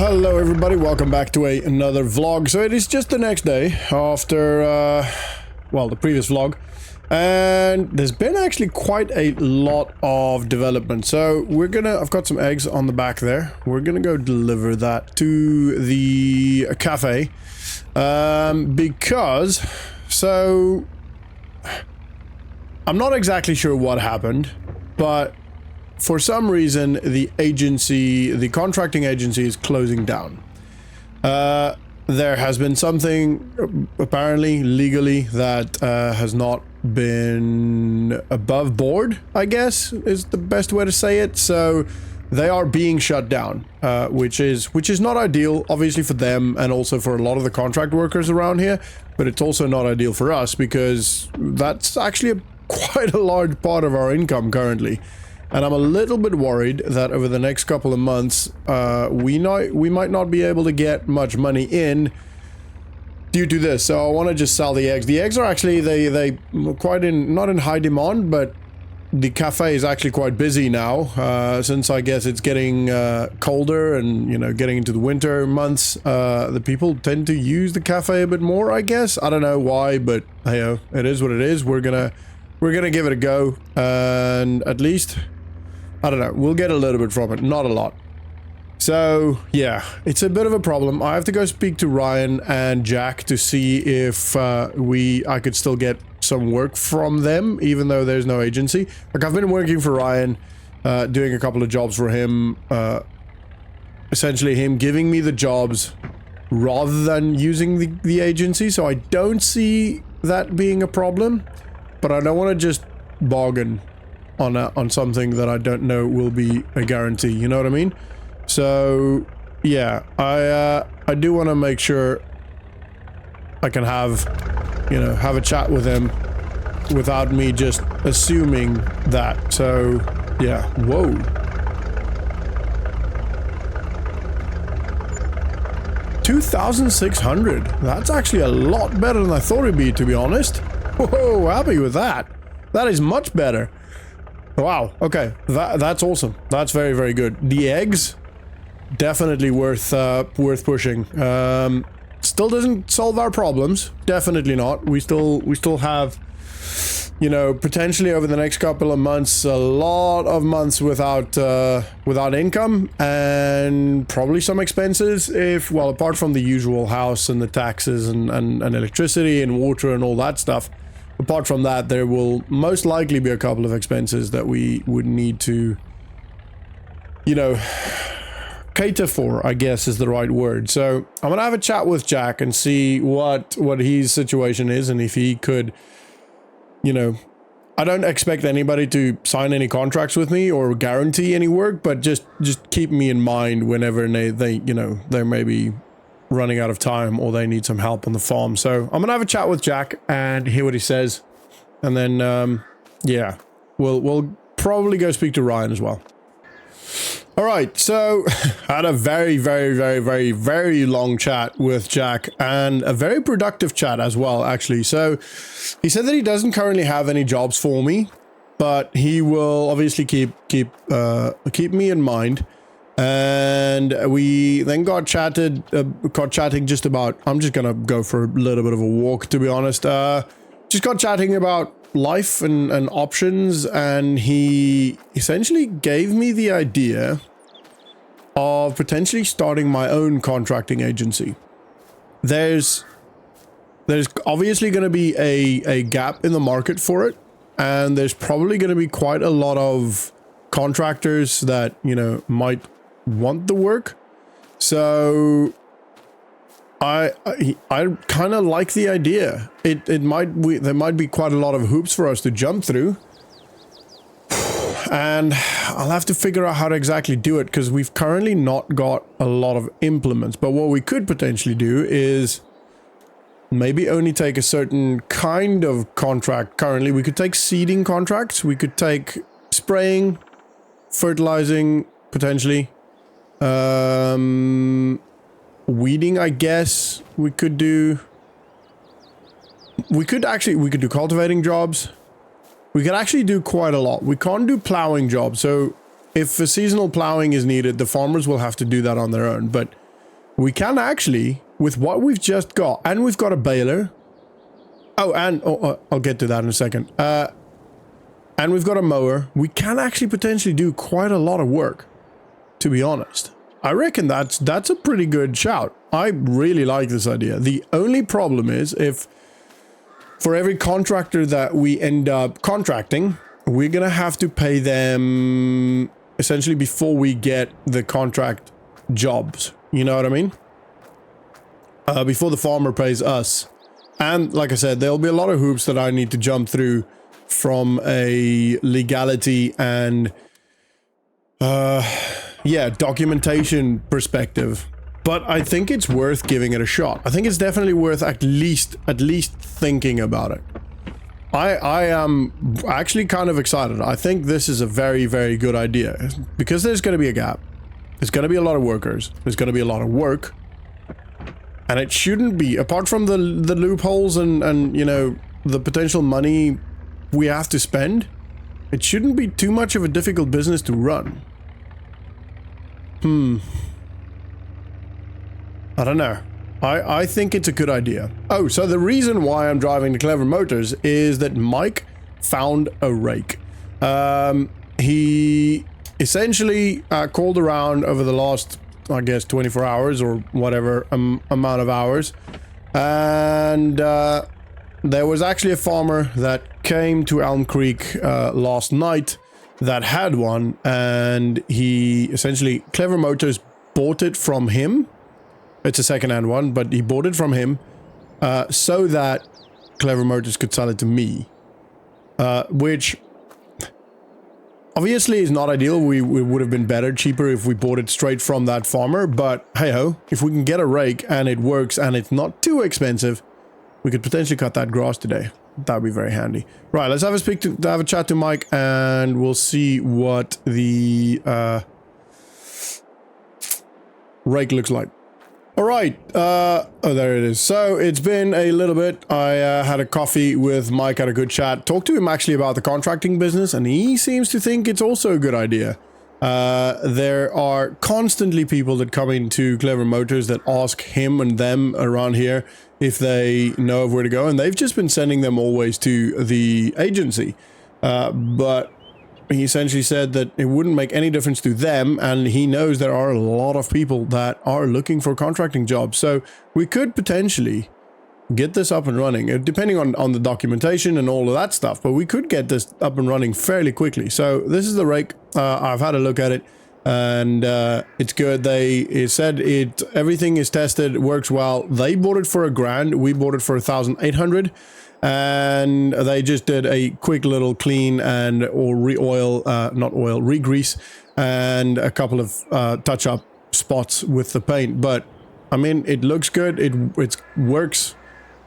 Hello everybody, welcome back to another vlog. So it is just the next day after, well, the previous vlog. And there's been actually quite a lot of development. So I've got some eggs on the back there. We're gonna go deliver that to the cafe. Because, so, I'm not exactly sure what happened, but for some reason, the contracting agency is closing down. There has been something, apparently, legally, that has not been above board, I guess, is the best way to say it. So they are being shut down, which is not ideal, obviously, for them and also for a lot of the contract workers around here. But it's also not ideal for us because that's actually quite a large part of our income currently. And I'm a little bit worried that over the next couple of months, we might not be able to get much money in due to this. So I want to just sell the eggs. The eggs are actually, they quite not in high demand, but the cafe is actually quite busy now, since I guess it's getting colder and, you know, getting into the winter months. The people tend to use the cafe a bit more, I guess. I don't know why, but hey, it is what it is. We're gonna give it a go, and at least, I don't know, we'll get a little bit from it, not a lot. So, yeah, it's a bit of a problem. I have to go speak to Ryan and Jack to see if I could still get some work from them, even though there's no agency. Like, I've been working for Ryan, doing a couple of jobs for him, essentially him giving me the jobs rather than using the agency, so I don't see that being a problem, but I don't want to just bargain on something that I don't know will be a guarantee, you know what I mean? So yeah, I do want to make sure I can have a chat with him without me just assuming that. So yeah, whoa. $2,600. That's actually a lot better than I thought it'd be, to be honest. Whoa, happy with that. That is much better. Wow, okay, that's awesome. That's very, very good. The eggs, definitely worth pushing. Still doesn't solve our problems, definitely not. We still have, you know, potentially over the next couple of months, a lot of months without income, and probably some expenses well, apart from the usual house and the taxes and electricity and water and all that stuff. Apart from that, there will most likely be a couple of expenses that we would need to, you know, cater for, I guess is the right word. So I'm gonna have a chat with Jack and see what his situation is, and if he could, you know, I don't expect anybody to sign any contracts with me or guarantee any work, but just keep me in mind whenever they you know, they may be running out of time or they need some help on the farm. So I'm gonna have a chat with Jack and hear what he says, and then yeah, we'll probably go speak to Ryan as well. All right, so I had a very, very, very, very, very long chat with Jack, and a very productive chat as well, actually. So he said that he doesn't currently have any jobs for me, but he will obviously keep me in mind. And we then got chatting just about, I'm just gonna go for a little bit of a walk, to be honest. Just got chatting about life and options, and he essentially gave me the idea of potentially starting my own contracting agency. There's obviously going to be a gap in the market for it, and there's probably going to be quite a lot of contractors that, you know, might want the work. So I kind of like the idea. There might be quite a lot of hoops for us to jump through, and I'll have to figure out how to exactly do it, because we've currently not got a lot of implements. But what we could potentially do is maybe only take a certain kind of contract. Currently we could take seeding contracts, we could take spraying, fertilizing, potentially weeding, I guess we could do. We could do cultivating jobs. We could actually do quite a lot. We can't do plowing jobs. So if a seasonal plowing is needed, the farmers will have to do that on their own. But we can actually, with what we've just got, and we've got a baler. Oh, and I'll get to that in a second. And we've got a mower. We can actually potentially do quite a lot of work, to be honest. I reckon that's a pretty good shout. I really like this idea. The only problem is if for every contractor that we end up contracting, we're going to have to pay them essentially before we get the contract jobs. You know what I mean? Before the farmer pays us. And like I said, there'll be a lot of hoops that I need to jump through from a legality and yeah, documentation perspective. But I think it's worth giving it a shot. I think it's definitely worth at least thinking about it. I am actually kind of excited. I think this is a very, very good idea because there's going to be a gap. There's going to be a lot of workers. There's going to be a lot of work. And it shouldn't be, apart from the loopholes and, you know, the potential money we have to spend, it shouldn't be too much of a difficult business to run. I don't know. I think it's a good idea. Oh, so the reason why I'm driving the Clever Motors is that Mike found a rake. He essentially called around over the last, I guess, 24 hours or whatever amount of hours. And there was actually a farmer that came to Elm Creek last night that had one. And he essentially, Clever Motors bought it from him. It's a second-hand one, but he bought it from him so that Clever Motors could sell it to me. Which obviously is not ideal. We would have been better, cheaper if we bought it straight from that farmer. But hey-ho, if we can get a rake and it works and it's not too expensive, we could potentially cut that grass today. That would be very handy. Right, let's have a chat to Mike and we'll see what the rake looks like. All right. Oh, there it is. So it's been a little bit. I had a coffee with Mike, had a good chat. Talked to him actually about the contracting business, and he seems to think it's also a good idea. There are constantly people that come into Clever Motors that ask him and them around here if they know of where to go, and they've just been sending them always to the agency. But he essentially said that it wouldn't make any difference to them, and he knows there are a lot of people that are looking for contracting jobs. So we could potentially get this up and running, depending on the documentation and all of that stuff, but we could get this up and running fairly quickly. So this is the rake. I've had a look at it, and it's good. They said everything is tested, it works well. They bought it for $1,000. We bought it for 1,800. And they just did a quick little clean and re-grease and a couple of touch-up spots with the paint. But I mean, it looks good. It works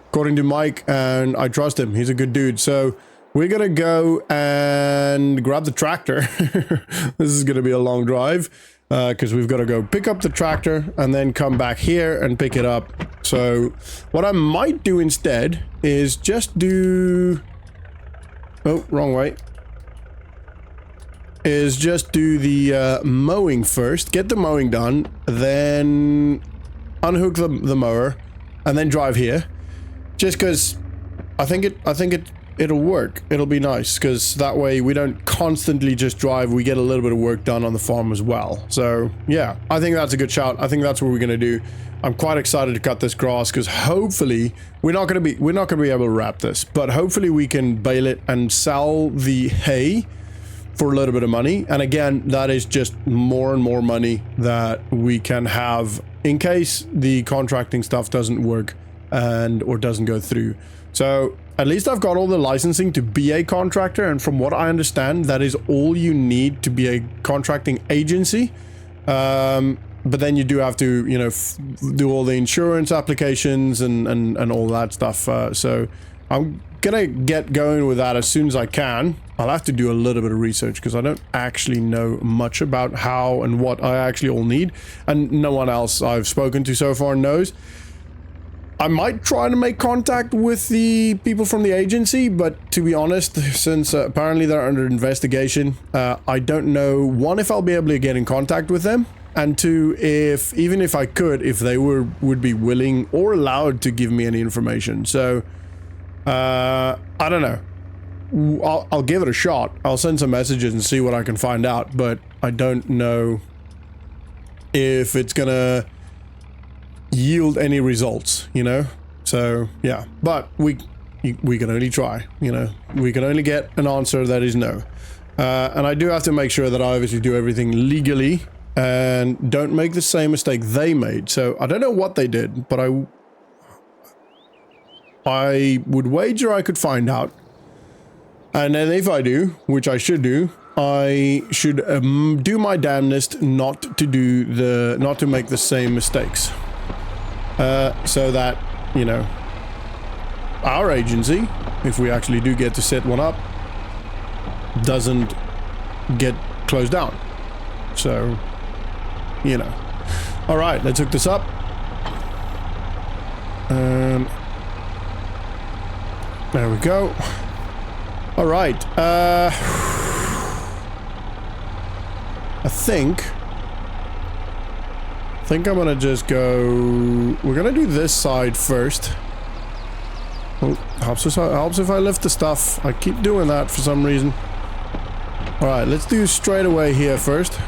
according to Mike, and I trust him. He's a good dude. So we're gonna go and grab the tractor. This is gonna be a long drive because we've got to go pick up the tractor and then come back here and pick it up. So what I might do instead is just do... Oh, wrong way. Is just do the mowing first. Get the mowing done. Then unhook the mower. And then drive here. Just because I think it'll work. It'll be nice. Because that way we don't constantly just drive. We get a little bit of work done on the farm as well. So yeah, I think that's a good shout. I think that's what we're going to do. I'm quite excited to cut this grass because hopefully we're not going to be able to wrap this, but hopefully we can bale it and sell the hay for a little bit of money. And again, that is just more and more money that we can have in case the contracting stuff doesn't work or doesn't go through. So at least I've got all the licensing to be a contractor, and from what I understand, that is all you need to be a contracting agency. But then you do have to, you know, do all the insurance applications and all that stuff. So I'm gonna get going with that as soon as I can. I'll have to do a little bit of research because I don't actually know much about how and what I actually all need. And no one else I've spoken to so far knows. I might try to make contact with the people from the agency, but to be honest, since apparently they're under investigation, I don't know, one, if I'll be able to get in contact with them, and two, even if I could, if they would be willing or allowed to give me any information. So, I don't know. I'll give it a shot. I'll send some messages and see what I can find out, but I don't know if it's gonna yield any results, you know? So, yeah. But we can only try, you know? We can only get an answer that is no. And I do have to make sure that I obviously do everything legally and don't make the same mistake they made. So, I don't know what they did, but I would wager I could find out. And then if I do, which I should do, I should do my damnedest not to make the same mistakes. So that, you know, our agency, if we actually do get to set one up, doesn't get closed down. So, you know. All right, let's hook this up. There we go. All right. I think I'm gonna just go. We're gonna do this side first. Oh, helps if I lift the stuff. I keep doing that for some reason. All right, let's do straight away here first.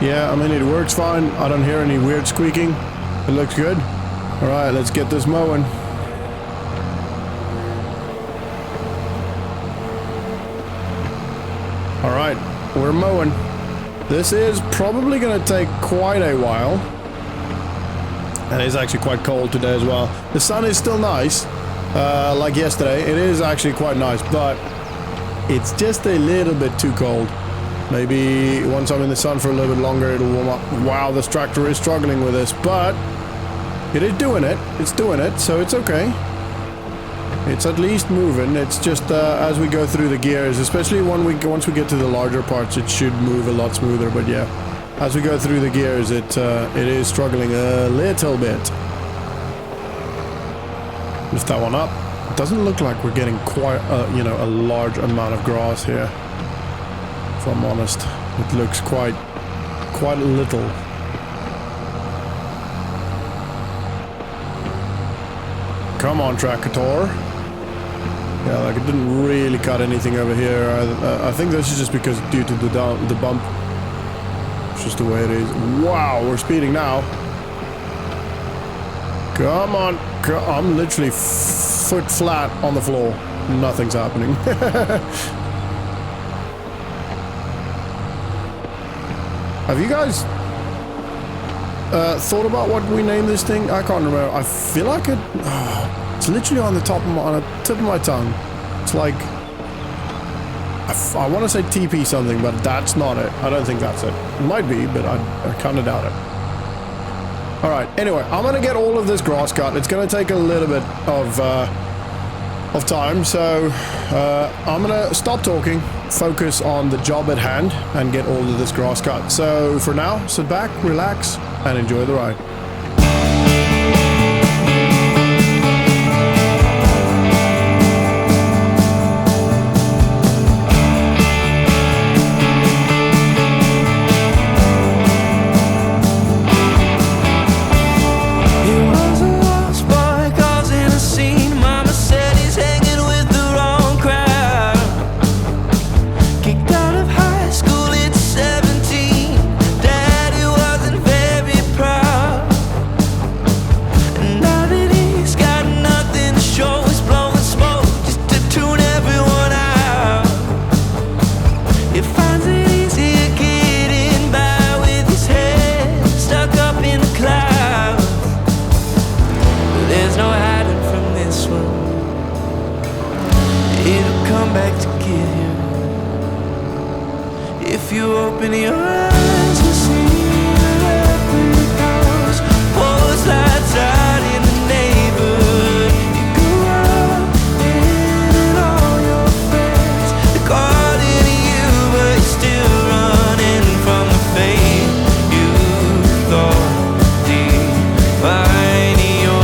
Yeah, I mean, it works fine. I don't hear any weird squeaking. It looks good. All right, let's get this mowing. All right, we're mowing. This is probably going to take quite a while. And it's actually quite cold today as well. The sun is still nice, like yesterday. It is actually quite nice, but it's just a little bit too cold. Maybe once I'm in the sun for a little bit longer, it'll warm up. Wow, this tractor is struggling with this, but it is doing it. It's doing it, so it's okay. It's at least moving. It's just as we go through the gears, especially once we get to the larger parts, it should move a lot smoother. But yeah, as we go through the gears, it is struggling a little bit. Lift that one up. It doesn't look like we're getting quite a large amount of grass here. If I'm honest, it looks quite little. Come on, tractor. Yeah, like it didn't really cut anything over here. I think this is just because due to the bump. It's just the way it is. Wow, we're speeding now. Come on. I'm literally foot flat on the floor. Nothing's happening. Have you guys thought about what we named this thing? I can't remember. I feel like it's literally on the tip of my tongue. It's like I want to say TP something, but that's not it. I don't think that's it. It might be, but I kind of doubt it. All right. Anyway, I'm gonna get all of this grass cut. It's gonna take a little bit of time, so I'm gonna stop talking, focus on the job at hand, and get all of this grass cut. So for now, sit back, relax, and enjoy the ride. Finding your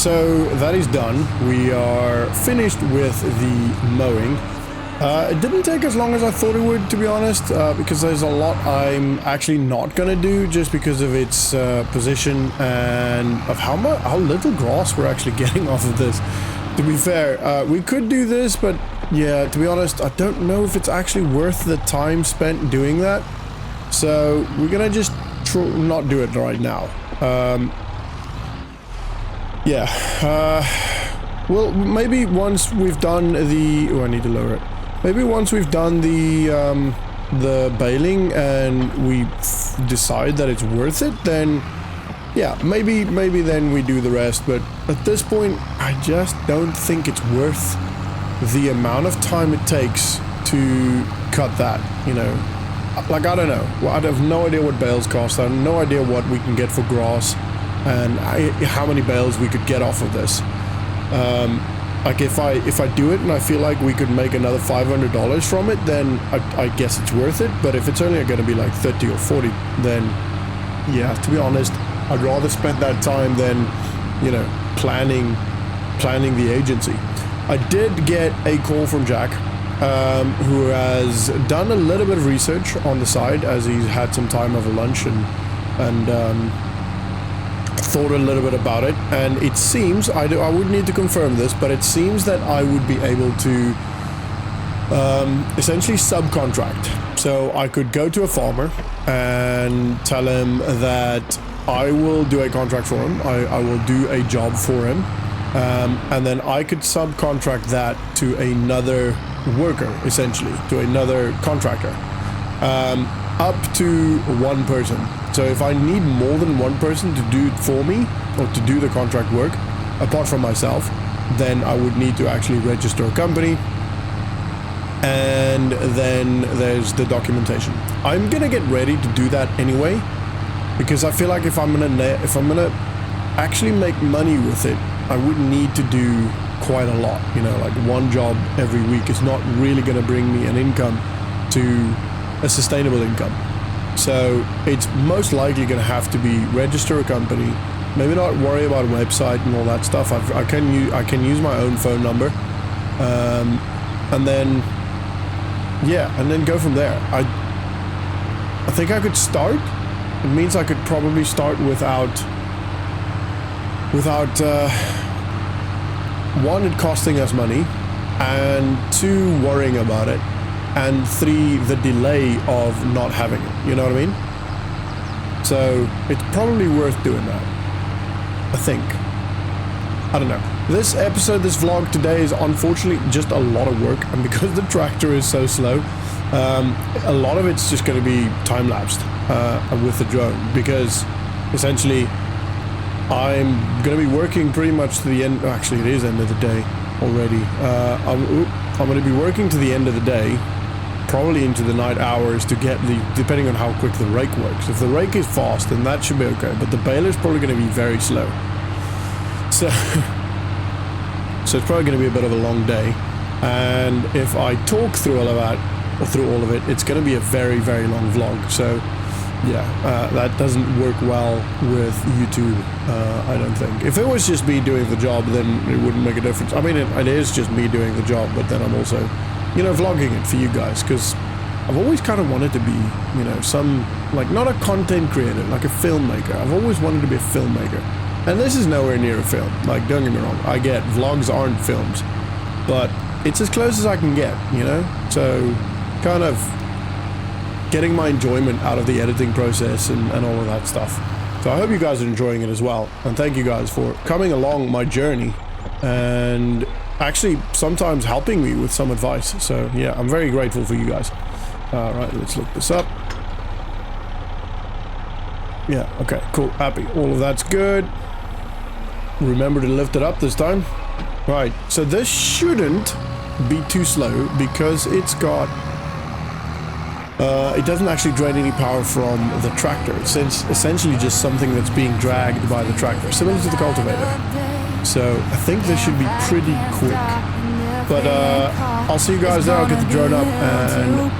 so that is done. We are finished with the mowing. It didn't take as long as I thought it would, to be honest, because there's a lot I'm actually not gonna do just because of its position and of how little grass we're actually getting off of this. To be fair, we could do this, but yeah, to be honest, I don't know if it's actually worth the time spent doing that. So we're gonna just not do it right now. Well, maybe once we've done the... Oh, I need to lower it. Maybe once we've done the baling and we decide that it's worth it, then yeah, maybe then we do the rest. But at this point, I just don't think it's worth the amount of time it takes to cut that, you know. Like, I don't know. Well, I have no idea what bales cost. I have no idea what we can get for grass and how many bales we could get off of this. Like if I do it and I feel like we could make another $500 from it, then I guess it's worth it. But if it's only going to be like 30 or 40, then yeah, to be honest, I'd rather spend that time than, you know, planning the agency. I did get a call from Jack, who has done a little bit of research on the side as he's had some time over lunch and thought a little bit about it, and it seems, I would need to confirm this, but it seems that I would be able to essentially subcontract. So I could go to a farmer and tell him that I will do a contract for him, I will do a job for him, and then I could subcontract that to another worker, essentially, to another contractor, up to one person. So if I need more than one person to do it for me, or to do the contract work, apart from myself, then I would need to actually register a company, and then there's the documentation. I'm gonna get ready to do that anyway, because I feel like if I'm gonna actually make money with it, I would need to do quite a lot, you know, like one job every week is not really gonna bring me an income to a sustainable income. So it's most likely going to have to be register a company, maybe not worry about a website and all that stuff. I can use my own phone number, and then yeah, and then go from there. I think I could start. It means I could probably start without one, it costing us money, and two, worrying about it, and three, the delay of not having it, you know what I mean? So it's probably worth doing that, I think. I don't know. This episode, this vlog today is unfortunately just a lot of work, and because the tractor is so slow, a lot of it's just going to be time-lapsed with the drone, because essentially I'm going to be working pretty much to the end. Actually, it is end of the day already. I'm going to be working to the end of the day, probably into the night hours, to get depending on how quick the rake works. If the rake is fast, then that should be okay, but the baler is probably going to be very slow. So it's probably going to be a bit of a long day, and if I talk through all of that, or through all of it, it's going to be a very, very long vlog. So yeah, that doesn't work well with YouTube, I don't think. If it was just me doing the job, then it wouldn't make a difference. I mean, it is just me doing the job, but then I'm also, you know, vlogging it for you guys, because I've always kind of wanted to be, you know, like, not a content creator, like a filmmaker. I've always wanted to be a filmmaker. And this is nowhere near a film. Like, don't get me wrong, I get vlogs aren't films, but it's as close as I can get, you know? So, kind of getting my enjoyment out of the editing process and all of that stuff. So I hope you guys are enjoying it as well. And thank you guys for coming along my journey and actually sometimes helping me with some advice. So yeah, I'm very grateful for you guys. Right, let's look this up. Yeah, okay, cool, happy. All of that's good. Remember to lift it up this time. Right, so this shouldn't be too slow because it's got... it doesn't actually drain any power from the tractor. It's essentially just something that's being dragged by the tractor, similar to the cultivator. So I think this should be pretty quick. But I'll see you guys there. I'll get the drone up and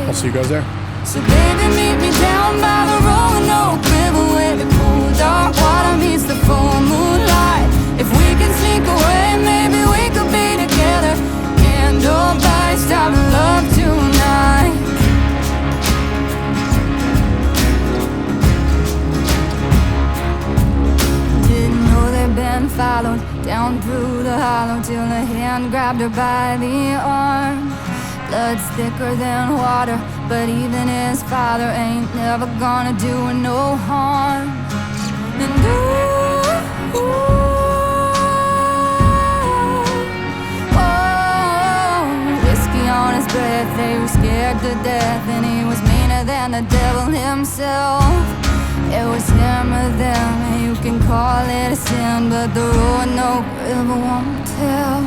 I'll see you guys there. So baby, meet me down by the Roanoke River where the cool dark water meets the full moonlight. If we can and sneak away. Maybe we could be together. Candlelight, stop love tonight. Didn't know they'd been followed down through the hollow till a hand grabbed her by the arm. Blood's thicker than water, but even his father ain't never gonna do her no harm. And whiskey on his breath, they were scared to death, and he was meaner than the devil himself. It was him or them, and you can call it a sin, but the road no river won't tell.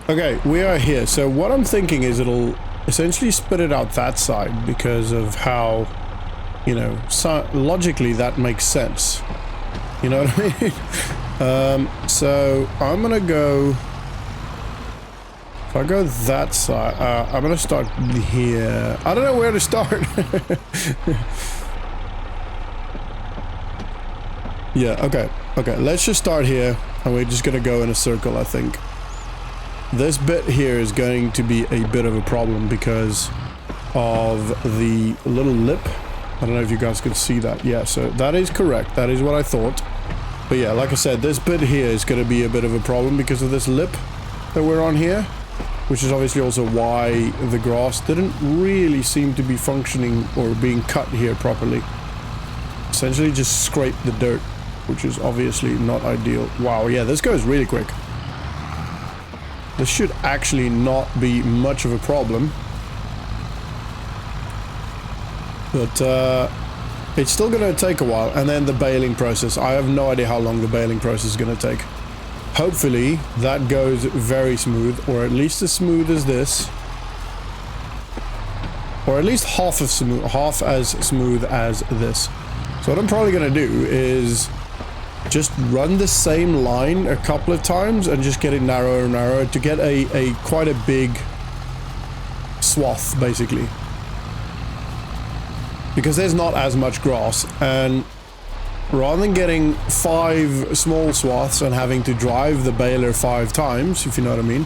Okay, we are here. So what I'm thinking is it'll essentially spit it out that side because of how, you know, logically that makes sense. You know what I mean? So I'm gonna go. If I go that side, I'm gonna start here. I don't know where to start. Yeah. Okay. Okay. Let's just start here, and we're just gonna go in a circle, I think. This bit here is going to be a bit of a problem because of the little lip. I don't know if you guys can see that. Yeah, so that is correct. That is what I thought. But yeah, like I said, this bit here is going to be a bit of a problem because of this lip that we're on here, which is obviously also why the grass didn't really seem to be functioning or being cut here properly. Essentially just scrape the dirt, which is obviously not ideal. Wow, yeah, this goes really quick. This should actually not be much of a problem. But it's still going to take a while. And then the baling process. I have no idea how long the baling process is going to take. Hopefully that goes very smooth, or at least as smooth as this. Or at least half as smooth as this. So what I'm probably going to do is just run the same line a couple of times and just get it narrower and narrower to get a quite a big swath, basically. Because there's not as much grass, and rather than getting 5 small swaths and having to drive the baler 5 times, if you know what I mean.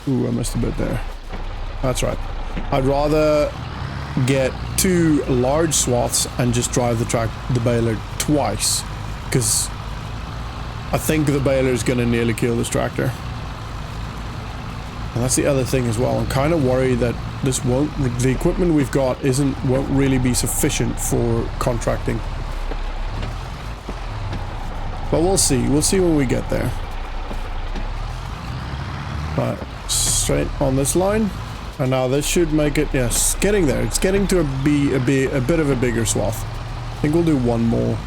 Ooh, I missed a bit there. That's right. I'd rather get 2 large swaths and just drive the baler twice, because I think the baler is going to nearly kill this tractor. And that's the other thing as well. I'm kind of worried that this won't, the equipment we've got won't really be sufficient for contracting. But we'll see. We'll see when we get there. Right, straight on this line. And now this should make it, yes, getting there. It's getting to be a bit of a bigger swath. I think we'll do one more.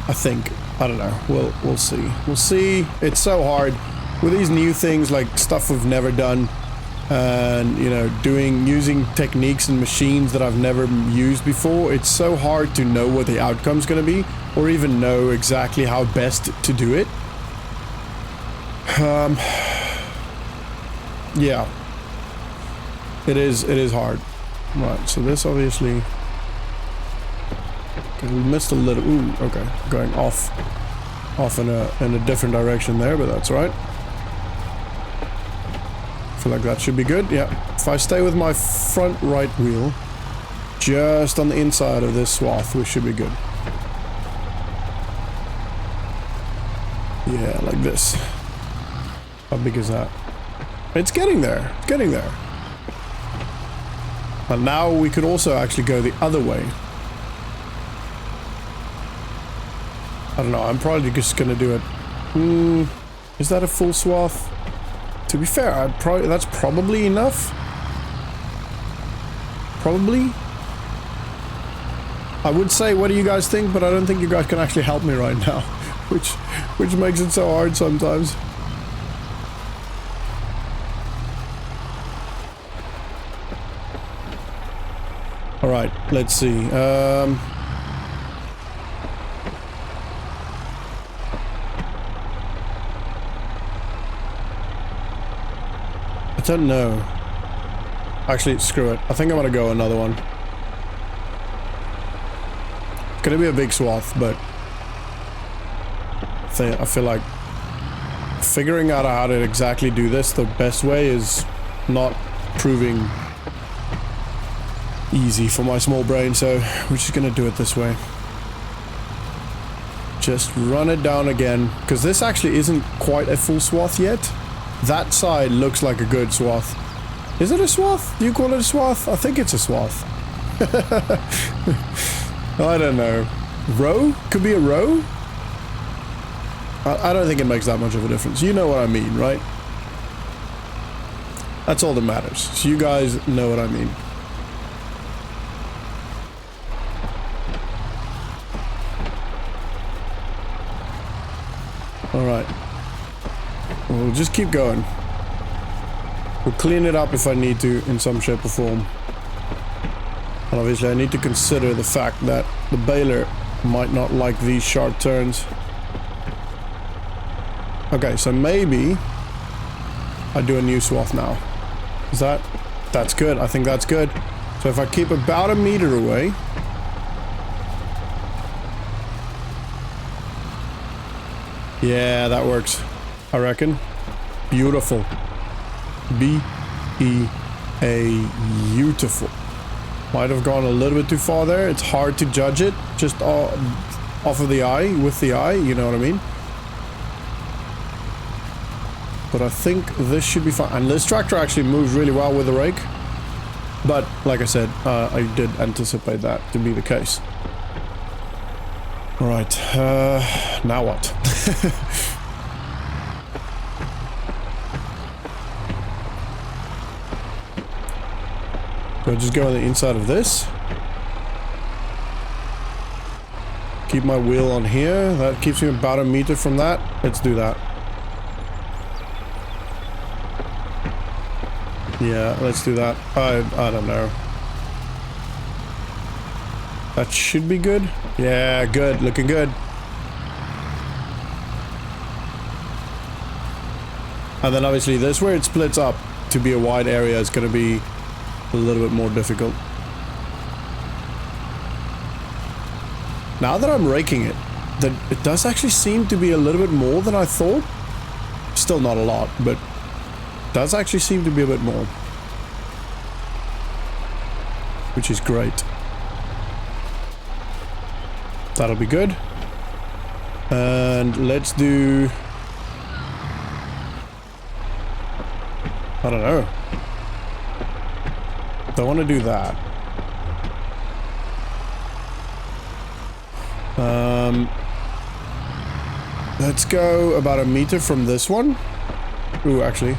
I think. I don't know. We'll see. We'll see. It's so hard with these new things, like stuff we've never done, and you know, using techniques and machines that I've never used before. It's so hard to know what the outcome's going to be, or even know exactly how best to do it. Yeah. It is hard. Right. So this obviously. We missed a little. Ooh, okay. Going off in a different direction there, but that's right. I feel like that should be good. Yeah. If I stay with my front right wheel just on the inside of this swath, we should be good. Yeah, like this. How big is that? It's getting there. It's getting there. And now we could also actually go the other way. I don't know, I'm probably just gonna do it. Is that a full swath? To be fair, that's probably enough. Probably. I would say, what do you guys think? But I don't think you guys can actually help me right now, which makes it so hard sometimes. All right, let's see. I don't know. Actually, screw it. I think I'm gonna go another one. It's gonna be a big swath, but I feel like figuring out how to exactly do this the best way is not proving easy for my small brain, so we're just gonna do it this way. Just run it down again, because this actually isn't quite a full swath yet. That side looks like a good swath. Is it a swath? Do you call it a swath? I think it's a swath. I don't know. Row? Could be a row? I don't think it makes that much of a difference. You know what I mean, right? That's all that matters. So you guys know what I mean. Alright. We'll just keep going. We'll clean it up if I need to in some shape or form. And obviously I need to consider the fact that the baler might not like these sharp turns. Okay, so maybe I do a new swath now. Is that's good. I think that's good. So if I keep about a meter away. Yeah, that works. I reckon. Beautiful. Beautiful. Might have gone a little bit too far there. It's hard to judge it just off of the eye, with the eye, you know what I mean? But I think this should be fine. And this tractor actually moves really well with the rake. But, like I said, I did anticipate that to be the case. Alright, now what? Do I just go on the inside of this? Keep my wheel on here. That keeps me about a meter from that. Let's do that. Yeah, let's do that. I don't know. That should be good. Yeah, good. Looking good. And then obviously this, where it splits up to be a wide area, is going to be a little bit more difficult. Now that I'm raking it, that it does actually seem to be a little bit more than I thought. Still not a lot, but does actually seem to be a bit more. Which is great. That'll be good. And let's do... I don't know. Don't want to do that. Let's go about a meter from this one. Ooh, actually.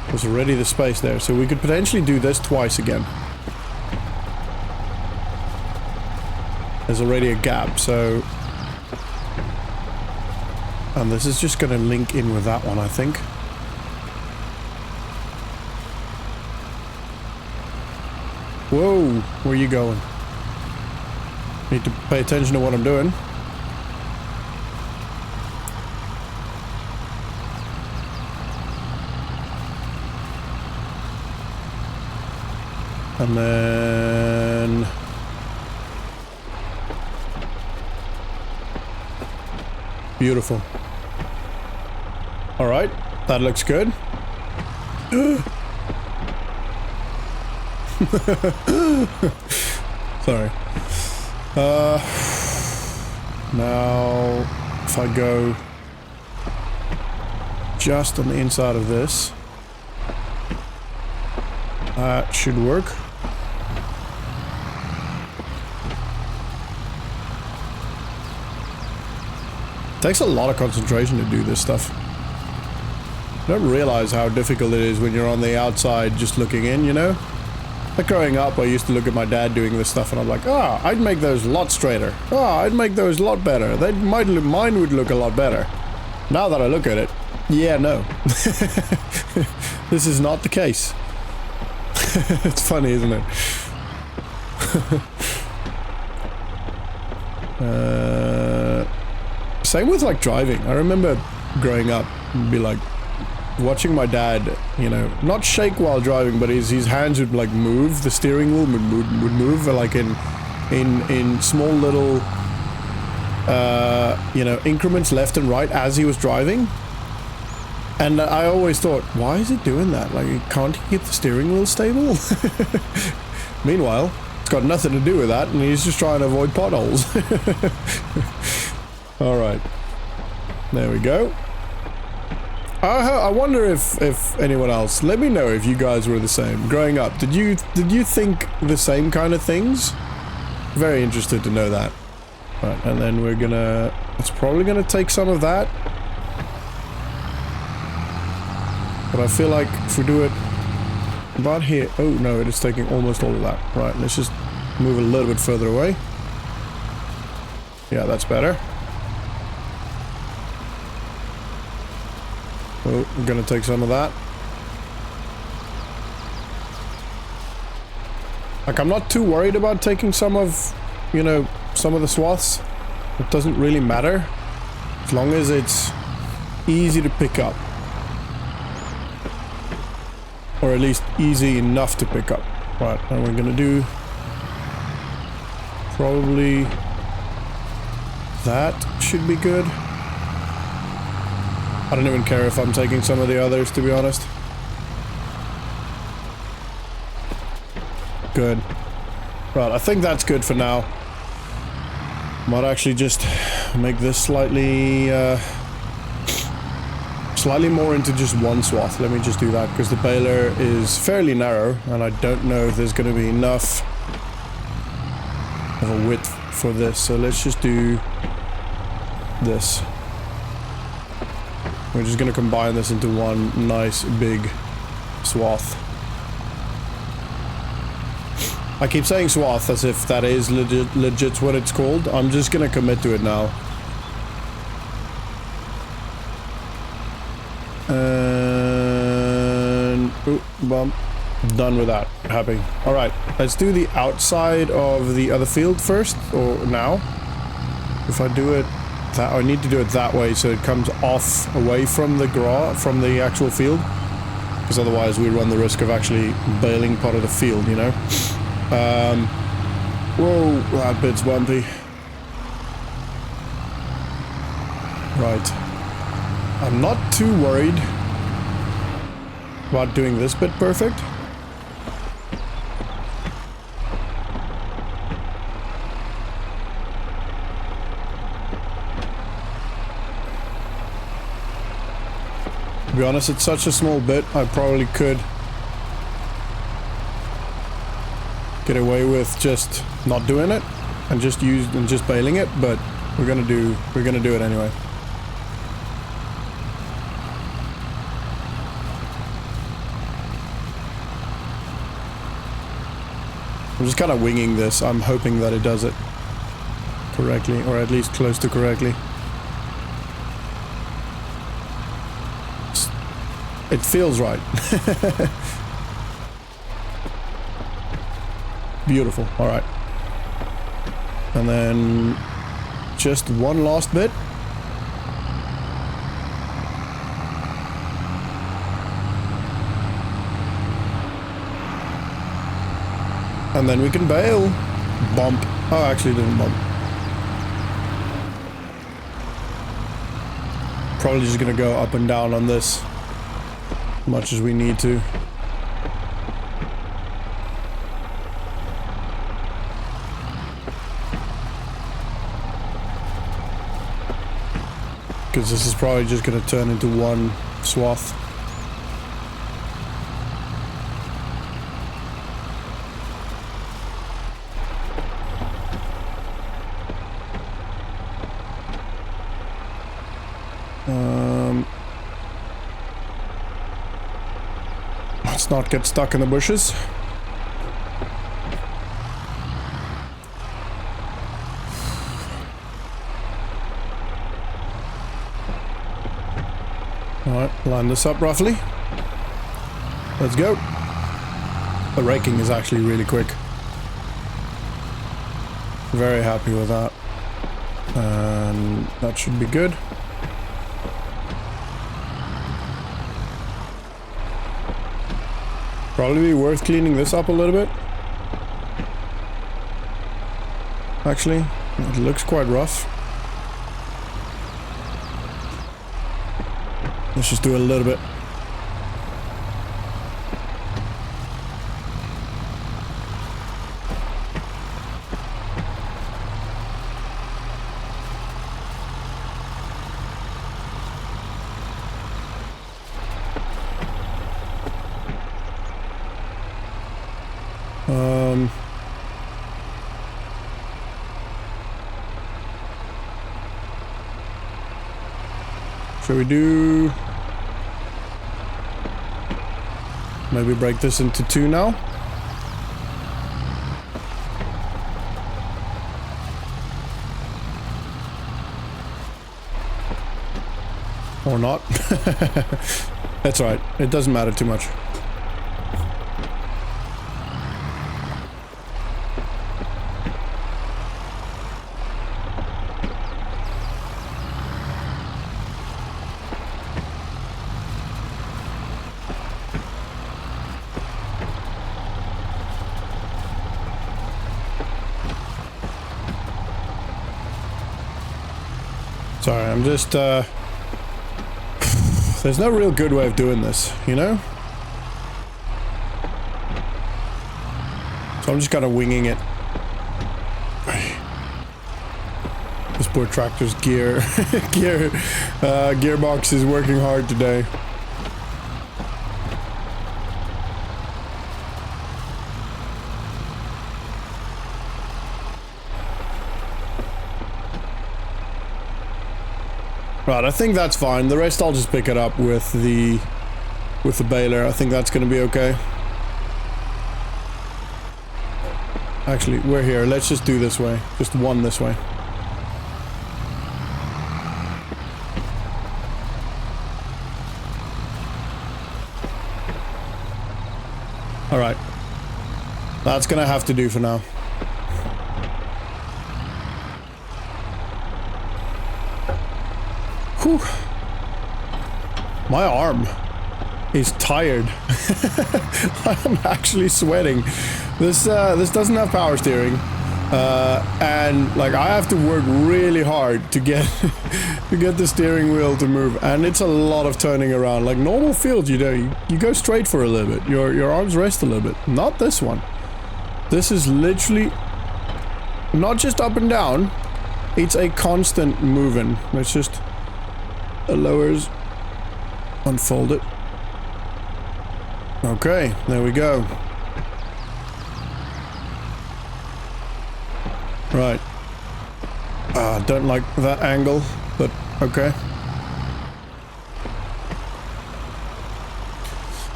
There's already the space there, so we could potentially do this twice again. There's already a gap, so... And this is just going to link in with that one, I think. Whoa, where are you going? Need to pay attention to what I'm doing. And then... Beautiful. Alright, that looks good. Sorry. Now, if I go just on the inside of this, that should work. Takes a lot of concentration to do this stuff. You don't realize how difficult it is when you're on the outside just looking in, you know? Like growing up, I used to look at my dad doing this stuff and I'm like, oh, I'd make those a lot straighter. Oh, I'd make those a lot better. Mine would look a lot better. Now that I look at it, yeah, no. This is not the case. It's funny, isn't it? Same with like driving. I remember growing up and be like watching my dad, you know, not shake while driving, but his hands would like move. The steering wheel would move like in small little you know, increments left and right as he was driving. And I always thought, why is it doing that? Like, can't he keep the steering wheel stable? Meanwhile, it's got nothing to do with that, and he's just trying to avoid potholes. Alright. There we go. I wonder if anyone else, let me know if you guys were the same. Growing up, did you think the same kind of things? Very interested to know that. Right, and then we're gonna, it's probably gonna take some of that. But I feel like if we do it about here, oh no, it is taking almost all of that. Right, let's just move a little bit further away. Yeah, that's better. Oh, we're gonna take some of that. Like, I'm not too worried about taking some of, you know, some of the swaths. It doesn't really matter, as long as it's easy to pick up. Or at least easy enough to pick up. Right, and we're gonna do probably that should be good. I don't even care if I'm taking some of the others, to be honest. Good. Right, I think that's good for now. Might actually just make this slightly more into just one swath. Let me just do that, because the baler is fairly narrow, and I don't know if there's going to be enough of a width for this. So let's just do this. We're just going to combine this into one nice big swath. I keep saying swath as if that is legit what it's called. I'm just going to commit to it now. And bump. Done with that. Happy. Alright, let's do the outside of the other field first, or now. If I do it that, I need to do it that way so it comes off away from the from the actual field, because otherwise we run the risk of actually bailing part of the field, you know. Whoa, that bit's bumpy. Right. I'm not too worried about doing this bit perfect. To be honest, it's such a small bit, I probably could get away with just not doing it and just bailing it, but we're gonna do it anyway. I'm just kind of winging this. I'm hoping that it does it correctly, or at least close to correctly. It feels right. Beautiful. All right. And then just one last bit. And then we can bail. Bump. Oh, actually didn't bump. Probably just gonna go up and down on this as much as we need to. Because this is probably just gonna turn into one swath. Let's not get stuck in the bushes. Alright, line this up roughly. Let's go. The raking is actually really quick. Very happy with that. And that should be good. Probably be worth cleaning this up a little bit. Actually, it looks quite rough. Let's just do a little bit. Shall we do... maybe break this into 2 now? Or not? That's alright. It doesn't matter too much. Sorry, I'm just, there's no real good way of doing this, you know? So I'm just kind of winging it. This poor tractor's gearbox is working hard today. Right, I think that's fine. The rest I'll just pick it up with the baler. I think that's gonna be okay. Actually, we're here. Let's just do this way. Just one this way. Alright. That's gonna have to do for now. Whew. My arm is tired. I'm actually sweating. This doesn't have power steering, and like I have to work really hard to get to get the steering wheel to move, and it's a lot of turning around. Like normal field, you go straight for a little bit. Your arms rest a little bit. Not this one. This is literally not just up and down. It's a constant moving. Let's just. Lowers, unfold it. Okay, there we go. Right. Don't like that angle, but okay.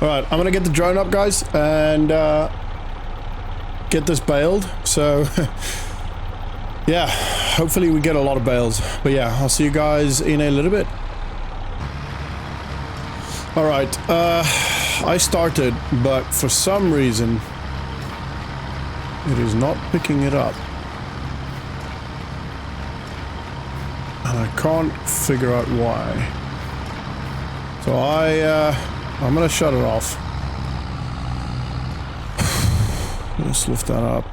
Alright, I'm gonna get the drone up, guys, and get this baled. So, yeah, hopefully we get a lot of bales. But yeah, I'll see you guys in a little bit. Alright, I started, but for some reason, it is not picking it up. And I can't figure out why. So I'm gonna shut it off. Let's lift that up.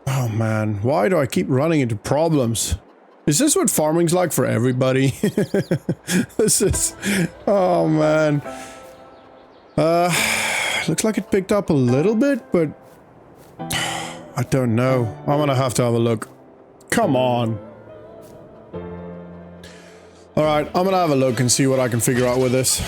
Oh man, why do I keep running into problems? Is this what farming's like for everybody? This is... oh, man. Looks like it picked up a little bit, but... I don't know. I'm gonna have to have a look. Come on. Alright, I'm gonna have a look and see what I can figure out with this.